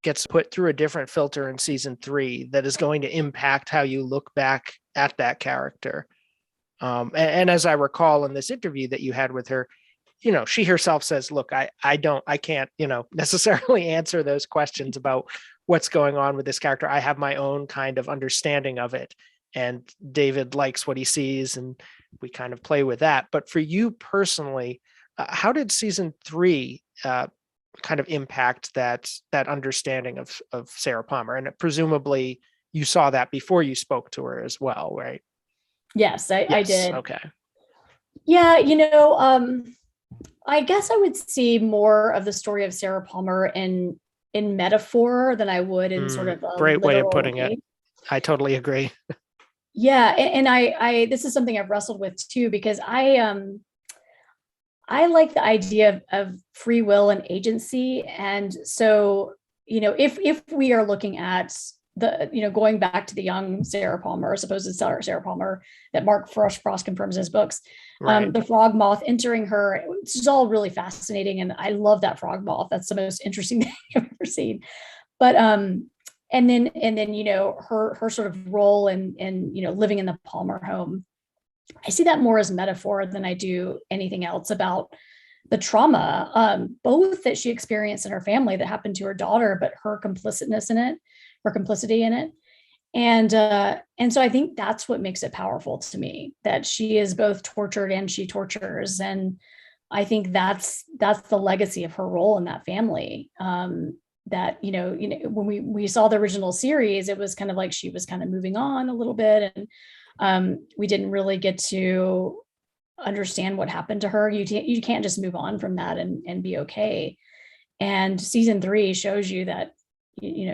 gets put through a different filter in season 3 that is going to impact how you look back at that character. And as I recall in this interview that you had with her, she herself says, look, I can't, necessarily answer those questions about what's going on with this character. I have my own kind of understanding of it. And David likes what he sees, and we kind of play with that. But for you personally, how did season 3 kind of impact that understanding of Sarah Palmer? And presumably you saw that before you spoke to her as well, right? Yes, I Yes. did. Okay. Yeah, I guess I would see more of the story of Sarah Palmer in metaphor than I would in sort of a Great way of literal putting it. way. I totally agree. Yeah, and I this is something I've wrestled with too, because I like the idea of free will and agency. And so, if we are looking at going back to the young Sarah Palmer, or supposed Sarah Palmer, that Mark Frost confirms in his books. Right. The frog moth entering her, it's just all really fascinating. And I love that frog moth. That's the most interesting thing I've ever seen. But and then her sort of role in living in the Palmer home. I see that more as metaphor than I do anything else about the trauma, both that she experienced in her family that happened to her daughter, but her complicitness in it, her complicity in it. And so I think that's what makes it powerful to me, that she is both tortured and she tortures. And I think that's the legacy of her role in that family. That when we saw the original series, it was kind of like she was kind of moving on a little bit, and we didn't really get to understand what happened to her. You can't just move on from that and be okay. And season 3 shows you that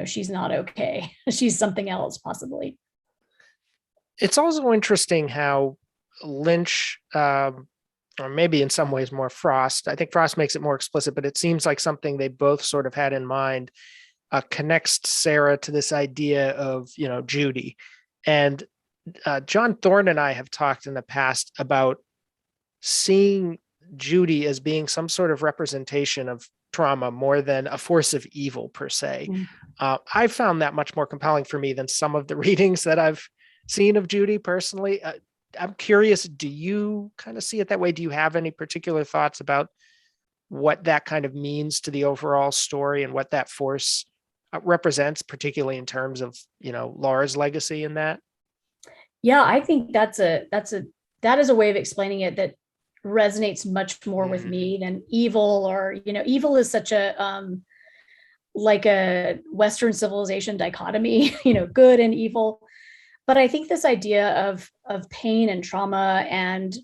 she's not okay. She's something else, possibly. It's also interesting how Lynch, or maybe in some ways more Frost, I think Frost makes it more explicit, but it seems like something they both sort of had in mind, connects Sarah to this idea of, Judy. And John Thorne and I have talked in the past about seeing Judy as being some sort of representation of trauma more than a force of evil per se. I found that much more compelling for me than some of the readings that I've seen of Judy personally. I'm curious, do you kind of see it that way? Do you have any particular thoughts about what that kind of means to the overall story and what that force represents, particularly in terms of, Laura's legacy in that? Yeah, I think that is a way of explaining it that resonates much more with me than evil. Or evil is such a like a Western civilization dichotomy, good and evil. But I think this idea of pain and trauma, and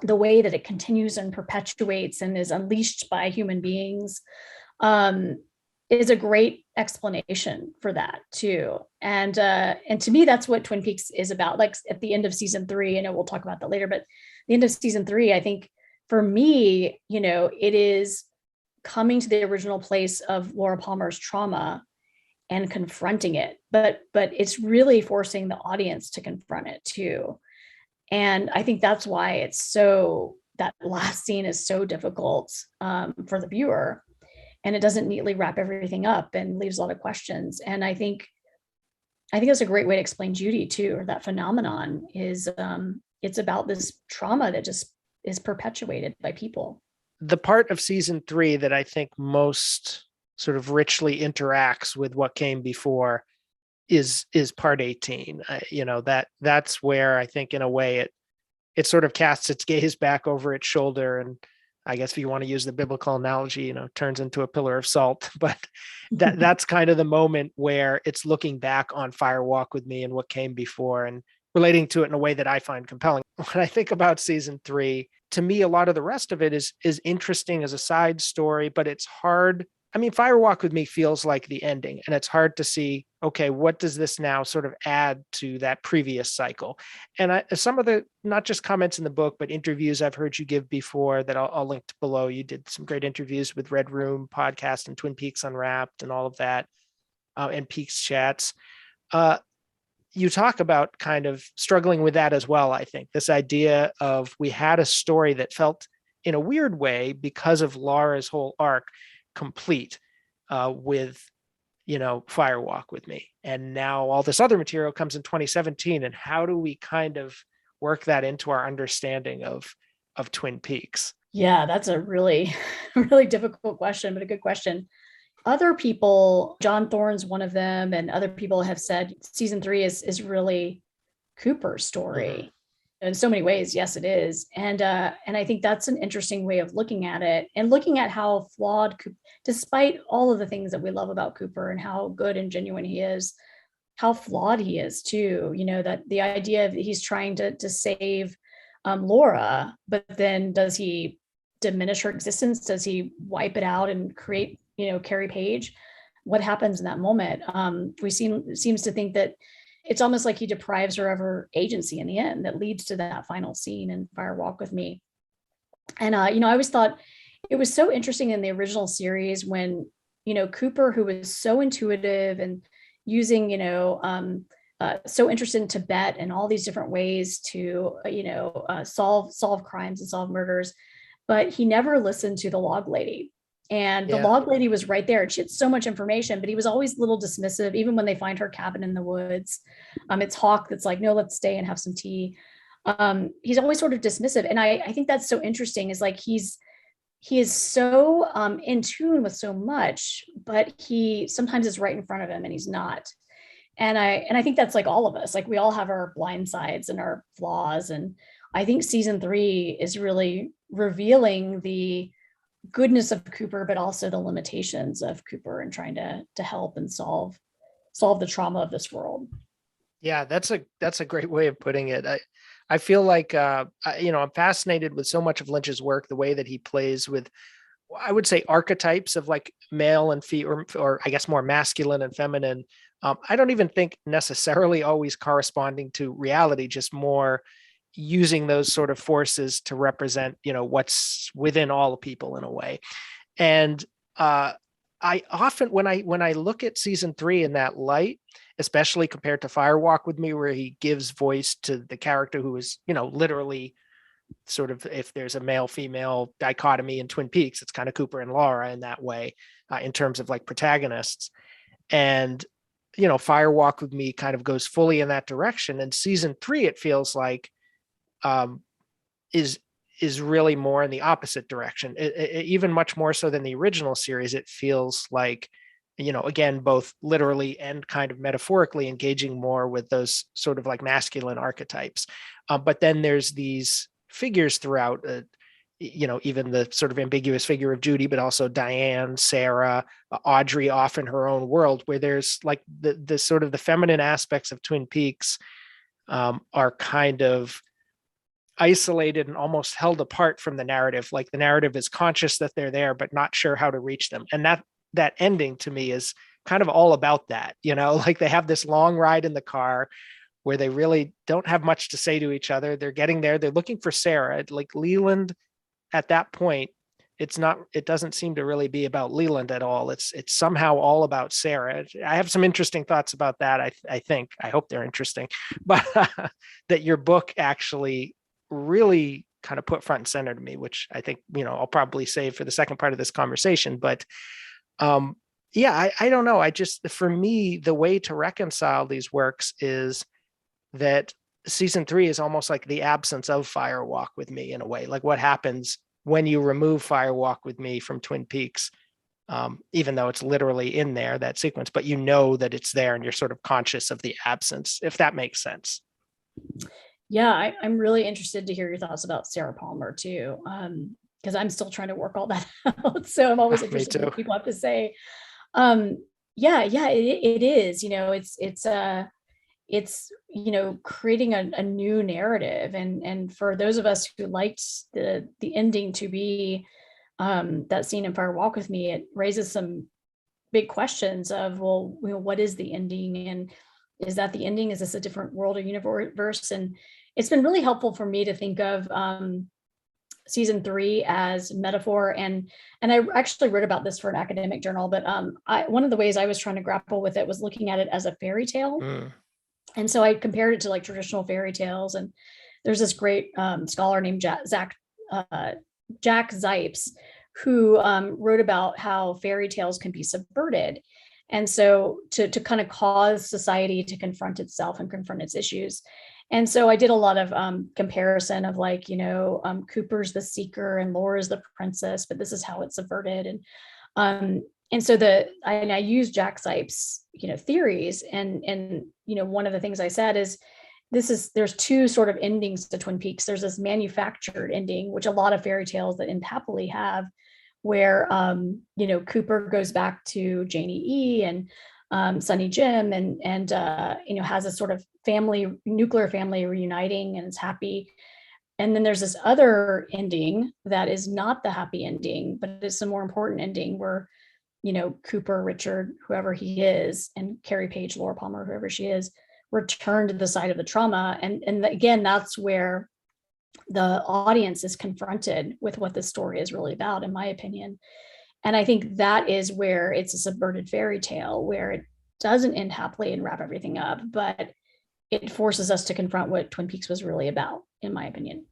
the way that it continues and perpetuates and is unleashed by human beings, is a great explanation for that too. And to me, that's what Twin Peaks is about. Like at the end of season 3, I know we'll talk about that later, but the end of season 3, I think for me, it is coming to the original place of Laura Palmer's trauma and confronting it, but it's really forcing the audience to confront it too. And I think that's why that last scene is so difficult for the viewer, and it doesn't neatly wrap everything up and leaves a lot of questions. And I think that's a great way to explain Judy too, or that phenomenon is it's about this trauma that just is perpetuated by people. The part of season 3 that I think most sort of richly interacts with what came before is part 18. That's where I think in a way it sort of casts its gaze back over its shoulder, and I guess if you want to use the biblical analogy, turns into a pillar of salt. But that's kind of the moment where it's looking back on Fire Walk with Me and what came before, and relating to it in a way that I find compelling. When I think about season 3, to me, a lot of the rest of it is interesting as a side story, but it's hard. I mean, Fire Walk with Me feels like the ending, and it's hard to see, okay, what does this now sort of add to that previous cycle? And some of the, not just comments in the book, but interviews I've heard you give before that I'll link below. You did some great interviews with Red Room podcast and Twin Peaks Unwrapped and all of that, and Peaks Chats. You talk about kind of struggling with that as well. I think this idea of, we had a story that felt in a weird way, because of Laura's whole arc, complete with Fire Walk with Me, and now all this other material comes in 2017, and how do we kind of work that into our understanding of Twin Peaks? Yeah, that's a really really difficult question, but a good question. Other people, John Thorne's one of them, and other people have said season 3 is really Cooper's story. In so many ways, yes, it is. And I think that's an interesting way of looking at it, and looking at how flawed, despite all of the things that we love about Cooper and how good and genuine he is, how flawed he is too. That the idea that he's trying to save Laura, but then does he diminish her existence? Does he wipe it out and create, Carrie Page? What happens in that moment? Seems to think that it's almost like he deprives her of her agency in the end, that leads to that final scene in Fire Walk with Me. And, I always thought it was so interesting in the original series when, Cooper, who was so intuitive and using, so interested in Tibet and all these different ways to, solve crimes and solve murders. But he never listened to the log lady. And the Yeah. log lady was right there. And she had so much information, but he was always a little dismissive, even when they find her cabin in the woods. It's Hawk that's like, no, let's stay and have some tea. He's always sort of dismissive. And I think that's so interesting, is like he is so in tune with so much, but he sometimes is right in front of him and he's not. And I think that's like all of us. Like we all have our blind sides and our flaws. And I think season 3 is really revealing the goodness of Cooper, but also the limitations of Cooper and trying to help and solve the trauma of this world. Yeah, that's a great way of putting it. I feel like I'm fascinated with so much of Lynch's work, the way that he plays with, I would say, archetypes of like male and female, or I guess more masculine and feminine. I don't even think necessarily always corresponding to reality, just more using those sort of forces to represent, what's within all people in a way. And I often, when I look at season 3 in that light, especially compared to Fire Walk with Me, where he gives voice to the character who is, literally sort of, if there's a male female dichotomy in Twin Peaks, it's kind of Cooper and Laura in that way, in terms of like protagonists. And Fire Walk with Me kind of goes fully in that direction. And season 3, it feels like, um, is really more in the opposite direction. Even much more so than the original series. It feels like, again, both literally and kind of metaphorically engaging more with those sort of like masculine archetypes. But then there's these figures throughout, even the sort of ambiguous figure of Judy, but also Diane, Sarah, Audrey, off in her own world, where there's like the sort of the feminine aspects of Twin Peaks are kind of isolated and almost held apart from the narrative. Like the narrative is conscious that they're there, but not sure how to reach them. And that ending to me is kind of all about that, like they have this long ride in the car where they really don't have much to say to each other. They're getting there. They're looking for Sarah. Like Leland at that point, it doesn't seem to really be about Leland at all. It's somehow all about Sarah. I have some interesting thoughts about that. I hope they're interesting, but that your book actually really kind of put front and center to me, which I think, I'll probably save for the second part of this conversation. But yeah, I don't know. For me, the way to reconcile these works is that season 3 is almost like the absence of Fire Walk with Me in a way. Like what happens when you remove Fire Walk with Me from Twin Peaks, even though it's literally in there, that sequence, but that it's there and you're sort of conscious of the absence, if that makes sense. Yeah, I'm really interested to hear your thoughts about Sarah Palmer too, because I'm still trying to work all that out. So I'm always interested in what people have to say. Yeah, it is. It's creating a new narrative, and for those of us who liked the ending to be that scene in Fire Walk with Me, it raises some big questions of, well, what is the ending, and is that the ending? Is this a different world or universe? And it's been really helpful for me to think of season 3 as metaphor. And I actually wrote about this for an academic journal, but one of the ways I was trying to grapple with it was looking at it as a fairy tale. And so I compared it to like traditional fairy tales. And there's this great scholar named Jack Zipes, who wrote about how fairy tales can be subverted. And so to kind of cause society to confront itself and confront its issues. And so I did a lot of comparison of like, Cooper's the seeker and Laura's the princess, but this is how it's subverted. And so I used Jack Zipes, theories. And one of the things I said is, there's 2 sort of endings to Twin Peaks. There's this manufactured ending, which a lot of fairy tales that end happily have, where Cooper goes back to Janie E and Sonny Jim and has a sort of nuclear family reuniting and is happy. And then there's this other ending that is not the happy ending, but it's a more important ending where Cooper, Richard, whoever he is, and Carrie Page, Laura Palmer, whoever she is, return to the site of the trauma. And again, that's where the audience is confronted with what this story is really about, in my opinion. And I think that is where it's a subverted fairy tale, where doesn't end happily and wrap everything up, but it forces us to confront what Twin Peaks was really about, in my opinion.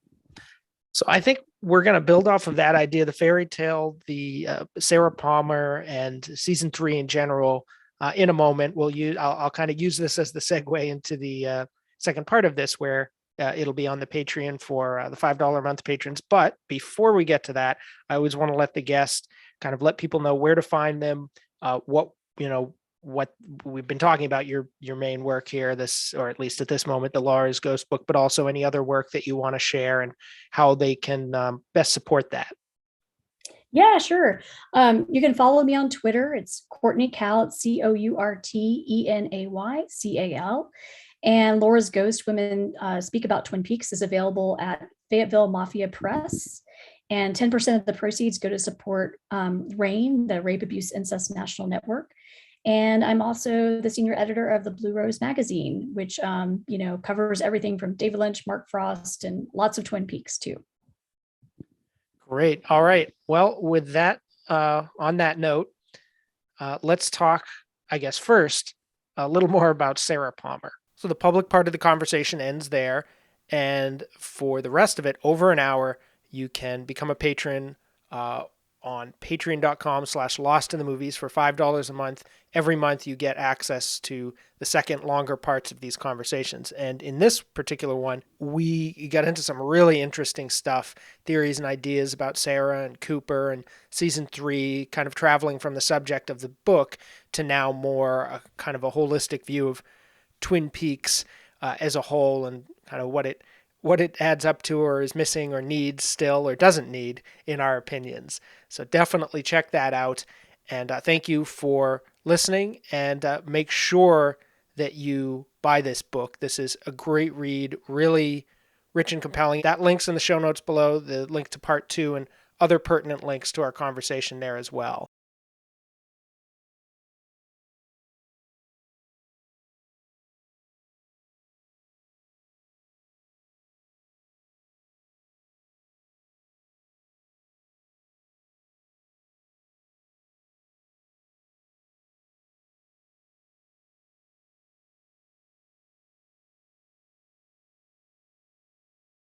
So I think we're going to build off of that idea, the fairy tale, the Sarah Palmer, and season 3 in general. In a moment, I'll kind of use this as the segue into the second part of this, where it'll be on the Patreon for the $5 a month patrons. But before we get to that, I always want to let the guest kind of let people know where to find them, what what we've been talking about, your main work here, this, or at least at this moment, the Laura's Ghost book, but also any other work that you want to share and how they can best support that. Yeah, sure. You can follow me on Twitter. It's Courtenay Cal, CourtenayCal. And Laura's Ghost Women Speak About Twin Peaks is available at Fayetteville Mafia Press. And 10% of the proceeds go to support RAIN, the Rape, Abuse, Incest National Network. And I'm also the senior editor of the Blue Rose magazine, which covers everything from David Lynch, Mark Frost, and lots of Twin Peaks too. Great. All right. Well, with that, on that note, let's talk, I guess, first a little more about Sarah Palmer. So the public part of the conversation ends there. And for the rest of it, over an hour, you can become a patron on patreon.com/lost in the movies for $5 a month. Every month you get access to the second longer parts of these conversations. And in this particular one, we got into some really interesting stuff, theories and ideas about Sarah and Cooper, and season 3 kind of traveling from the subject of the book to now more a kind of a holistic view of Twin Peaks as a whole, and kind of what it adds up to, or is missing, or needs still, or doesn't need, in our opinions. So definitely check that out. And thank you for listening. And make sure that you buy this book. This is a great read, really rich and compelling. That link's in the show notes below, the link to part 2 and other pertinent links to our conversation there as well.